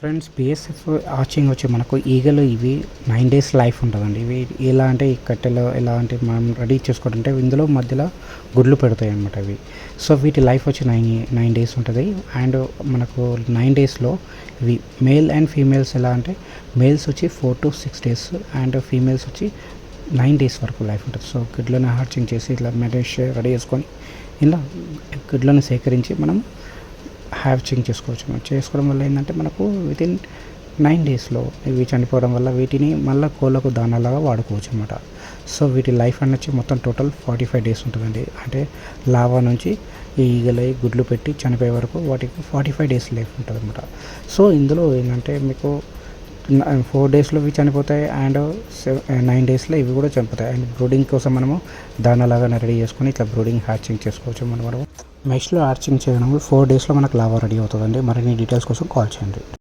Friends, BSF arching వచ్చి మనకు ఈగలు ఇవి 9 డేస్ లైఫ్ ఉంటుందండి. ఇవి ఎలా అంటే ఈ కట్టెలు ఎలా అంటే మనం రెడీ చేసుకుంటుంటే ఇందులో మధ్యలో గుడ్లు పెడతాయి అన్నమాట ఇవి. సో వీటి లైఫ్ వచ్చి 9 డేస్ ఉంటుంది. అండ్ మనకు 9 డేస్లో ఇవి మేల్ అండ్ ఫీమేల్స్ ఎలా అంటే మేల్స్ వచ్చి 4 to 6 డేస్ అండ్ ఫీమేల్స్ వచ్చి 9 డేస్ వరకు లైఫ్ ఉంటుంది. సో గుడ్లను హార్చింగ్ చేసి ఇట్లా మెడిష్ రెడీ చేసుకొని ఇలా గుడ్లను సేకరించి మనం హ్యాచింగ్ చేసుకోవడం వల్ల ఏంటంటే మనకు వితిన్ 9 డేస్లో ఇవి చనిపోవడం వల్ల వీటిని మళ్ళీ కోళ్ళకు దానాలాగా వాడుకోవచ్చు అనమాట. సో వీటి లైఫ్ అనేది మొత్తం టోటల్ 45 డేస్ ఉంటుందండి. అంటే లావా నుంచి ఈ ఈగలై గుడ్లు పెట్టి చనిపోయే వరకు వాటికి 45 డేస్ లైఫ్ ఉంటుంది అనమాట. సో ఇందులో ఏంటంటే మీకు 4 డేస్లో ఇవి చనిపోతాయి అండ్ 9 డేస్లో ఇవి కూడా చనిపోతాయి. అండ్ బ్రూడింగ్ కోసం మనము దానాలాగా రెడీ చేసుకొని ఇట్లా బ్రూడింగ్ హ్యాచింగ్ చేసుకోవచ్చు. మనము మెష్లో హ్యాచింగ్ చేయడం 4 డేస్లో మనకు లావా రెడీ అవుతుందండి. మరిన్ని డీటెయిల్స్ కోసం కాల్ చేయండి.